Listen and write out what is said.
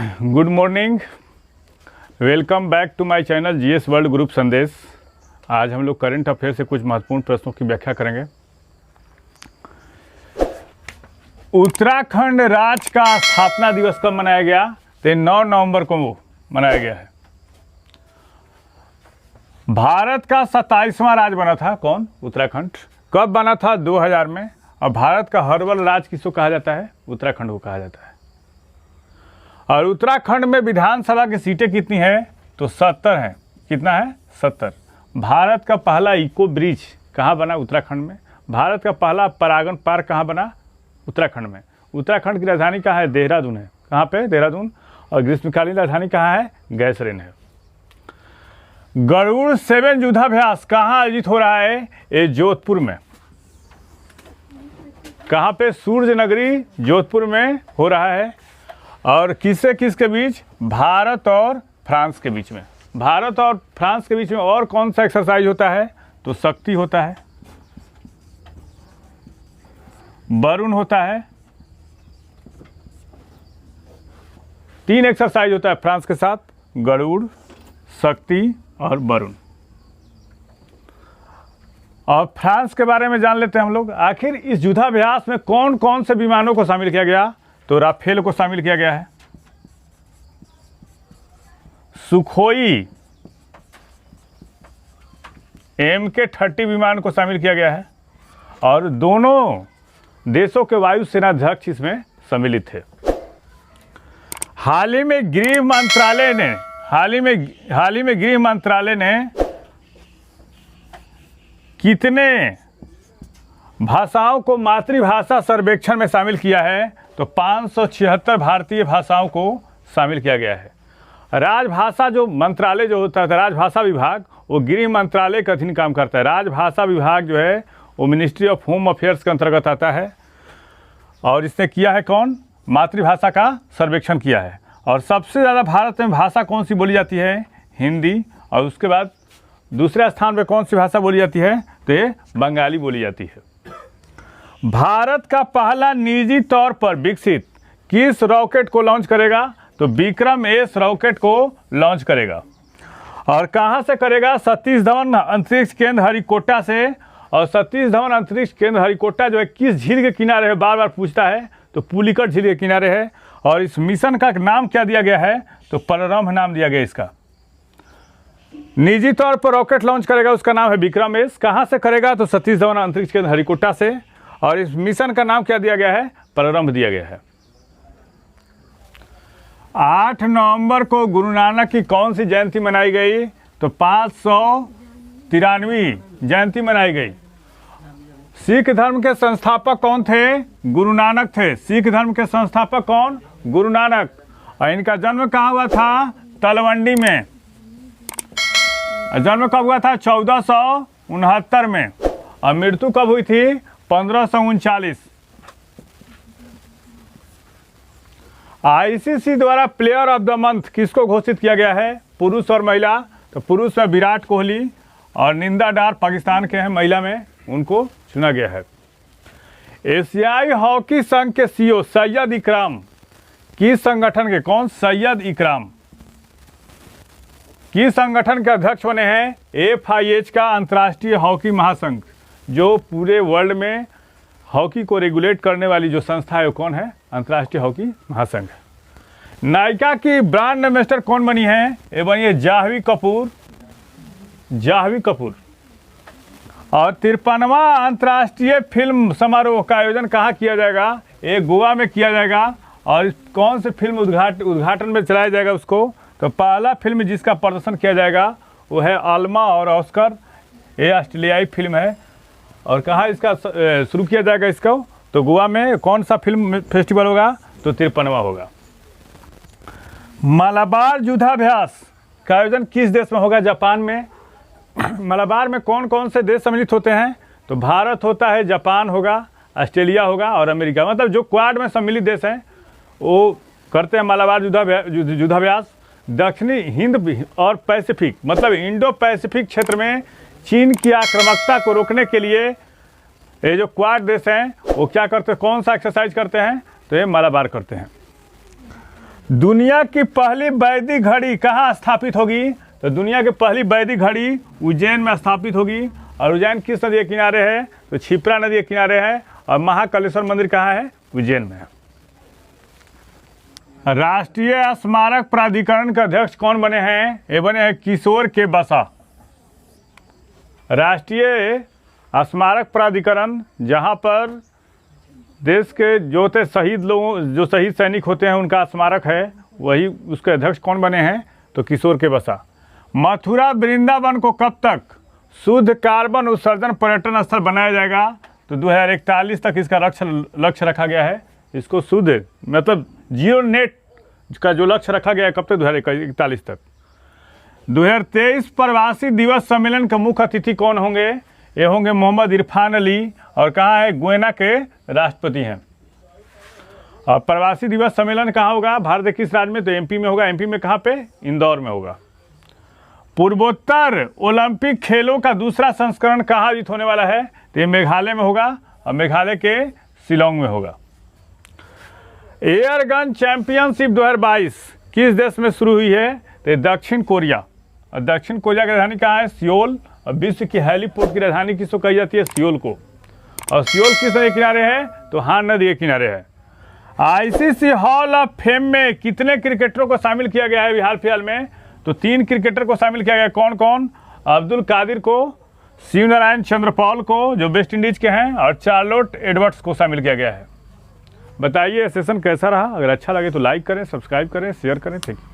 Good morning, welcome back to my channel GS world group Sandesh. आज हम लोग current affair से कुछ महत्वपूर्ण प्रश्नों की व्याख्या करेंगे। उत्तराखंड राज्य का स्थापना दिवस कब मनाया गया? तो 9 नवंबर को मनाया गया है। भारत का 27वां राज्य बना था कौन? उत्तराखंड। कब बना था? 2000 में। और भारत का हर्बल राज्य किसको कहा जाता है? उत्तराखंड को कहा जाता है। और उत्तराखंड में विधानसभा की सीटें कितनी है? तो 70 है। कितना है? 70। भारत का पहला इको ब्रिज कहाँ बना? उत्तराखंड में। भारत का पहला परागन पार्क कहाँ बना? उत्तराखंड में। उत्तराखंड की राजधानी कहाँ है? देहरादून है। कहाँ पे? देहरादून। और ग्रीष्मकालीन राजधानी कहाँ है? गैसरेन है। गरुड़ 7 युद्धाभ्यास कहाँ आयोजित हो रहा है? ये जोधपुर में। कहाँ पे? सूर्य नगरी जोधपुर में हो रहा है। और किससे किसके बीच? भारत और फ्रांस के बीच में। भारत और फ्रांस के बीच में और कौन सा एक्सरसाइज होता है? तो शक्ति होता है, वरुण होता है। 3 एक्सरसाइज होता है फ्रांस के साथ, गरुड़, शक्ति और वरुण। और फ्रांस के बारे में जान लेते हैं हम लोग। आखिर इस युद्धाभ्यास में कौन कौन से विमानों को शामिल किया गया? तो राफेल को शामिल किया गया है, सुखोई MK-30 विमान को शामिल किया गया है। और दोनों देशों के वायुसेना अध्यक्ष इसमें सम्मिलित थे। हाल ही में गृह मंत्रालय ने कितने भाषाओं को मातृभाषा सर्वेक्षण में शामिल किया है? तो 576 भारतीय भाषाओं को शामिल किया गया है। राजभाषा जो मंत्रालय जो होता है, राजभाषा विभाग, वो गृह मंत्रालय के अधीन काम करता है। राजभाषा विभाग जो है वो मिनिस्ट्री ऑफ होम अफेयर्स के अंतर्गत आता है। और इसने किया है कौन? मातृभाषा का सर्वेक्षण किया है। और सबसे ज़्यादा भारत में भाषा कौन सी बोली जाती है? हिंदी। और उसके बाद दूसरे स्थान पर कौन सी भाषा बोली जाती है? तो ये बंगाली बोली जाती है। भारत का पहला निजी तौर पर विकसित किस रॉकेट को लॉन्च करेगा? तो विक्रम S रॉकेट को लॉन्च करेगा। और कहां से करेगा? सतीश धवन अंतरिक्ष केंद्र हरिकोटा से। और सतीश धवन अंतरिक्ष केंद्र हरिकोटा जो है किस झील के किनारे है? बार बार पूछता है। तो पुलिकट झील के किनारे है। और इस मिशन का नाम क्या दिया गया है? तो पररम्भ नाम दिया गया इसका। निजी तौर पर रॉकेट लॉन्च करेगा, उसका नाम है विक्रम S। कहां से करेगा? तो सतीश धवन अंतरिक्ष केंद्र हरिकोटा से। और इस मिशन का नाम क्या दिया गया है? प्रारंभ दिया गया है। 8 नवंबर को गुरु नानक की कौन सी जयंती मनाई गई? तो 593वीं जयंती मनाई गई। सिख धर्म के संस्थापक कौन थे? गुरु नानक थे। सिख धर्म के संस्थापक कौन? गुरु नानक। और इनका जन्म कहाँ हुआ था? तलवंडी में। जन्म कब हुआ था? 1469 में। और मृत्यु कब हुई थी? 1539। ICC द्वारा प्लेयर ऑफ द मंथ किसको घोषित किया गया है? पुरुष और महिला। तो पुरुष में विराट कोहली और निंदा डार पाकिस्तान के हैं, महिला में उनको चुना गया है। एशियाई हॉकी संघ के CEO सैयद इकराम किस संगठन के? कौन? सैयद इकराम किस संगठन के अध्यक्ष बने हैं? FIH का अंतर्राष्ट्रीय हॉकी महासंघ, जो पूरे वर्ल्ड में हॉकी को रेगुलेट करने वाली जो संस्था है वो कौन है? अंतर्राष्ट्रीय हॉकी महासंघ। नायिका की ब्रांड एम्बेसडर कौन बनी है? ये बनी है जाह्नवी कपूर। और 53वां अंतर्राष्ट्रीय फिल्म समारोह का आयोजन कहाँ किया जाएगा? ये गोवा में किया जाएगा। और कौन से फिल्म उद्घाटन में चलाया जाएगा उसको? तो पहला फिल्म जिसका प्रदर्शन किया जाएगा वो है अल्मा और ऑस्कर। ये ऑस्ट्रेलियाई फिल्म है। और कहाँ इसका शुरू किया जाएगा इसको? तो गोवा में। कौन सा फिल्म फेस्टिवल होगा? तो 53वां होगा। मलाबार युद्धाभ्यास का आयोजन किस देश में होगा? जापान में। मलाबार में कौन कौन से देश सम्मिलित होते हैं? तो भारत होता है, जापान होगा, ऑस्ट्रेलिया होगा और अमेरिका। मतलब जो क्वाड में सम्मिलित देश हैं वो करते हैं मलाबार युद्धाभ्यास। दक्षिणी हिंद और पैसिफिक मतलब इंडो पैसिफिक क्षेत्र में चीन की आक्रामकता को रोकने के लिए ये जो क्वाड देश हैं वो क्या करते हैं? कौन सा एक्सरसाइज करते हैं? तो ये मलाबार करते हैं। दुनिया की पहली वैदिक घड़ी कहाँ स्थापित होगी? तो दुनिया की पहली वैदिक घड़ी उज्जैन में स्थापित होगी। और उज्जैन किस नदी के किनारे है? तो क्षिप्रा नदी के किनारे है। और महाकालेश्वर मंदिर कहाँ है? उज्जैन में है। राष्ट्रीय स्मारक प्राधिकरण के अध्यक्ष कौन बने हैं? ये बने हैं किशोर के बसा। राष्ट्रीय स्मारक प्राधिकरण, जहाँ पर देश के जो शहीद लोगों, जो शहीद सैनिक होते हैं उनका स्मारक है, वही उसके अध्यक्ष कौन बने हैं? तो किशोर के बसा। मथुरा वृंदावन को कब तक शुद्ध कार्बन उत्सर्जन पर्यटन स्थल बनाया जाएगा? तो 2041 तक इसका लक्ष्य रखा गया है। इसको शुद्ध मतलब जीरो नेट का जो लक्ष्य रखा गया है, कब तक? 2041 तक। 2023 प्रवासी दिवस सम्मेलन के मुख्य अतिथि कौन होंगे? ये होंगे मोहम्मद इरफान अली। और कहाँ है? गुयाना के राष्ट्रपति हैं। और प्रवासी दिवस सम्मेलन कहाँ होगा? भारत के किस राज्य में? तो एमपी में होगा। एमपी में कहाँ पे? इंदौर में होगा। पूर्वोत्तर ओलंपिक खेलों का दूसरा संस्करण कहाँ आयोजित होने वाला है? तो ये मेघालय में होगा। और मेघालय के शिलोंग में होगा। एयर गन चैंपियनशिप 2022 किस देश में शुरू हुई है? तो दक्षिण कोरिया। और दक्षिण कोरिया की राजधानी कहाँ है? सियोल। और विश्व की हेलीपोर्ट की राजधानी किसको कही जाती है? सियोल को। और सियोल किस नदी के किनारे है? तो हान नदी के किनारे है। आईसीसी हॉल ऑफ फेम में कितने क्रिकेटरों को शामिल किया गया है हाल फिलहाल में? तो 3 क्रिकेटर को शामिल किया गया। कौन कौन? अब्दुल कादिर को, शिव नारायण चंद्रपॉल को जो वेस्ट इंडीज के हैं, और चार्लोट एडवर्ड्स को शामिल किया गया है। बताइए सेशन कैसा रहा? अगर अच्छा लगे तो लाइक करें, सब्सक्राइब करें, शेयर करें। ठीक है।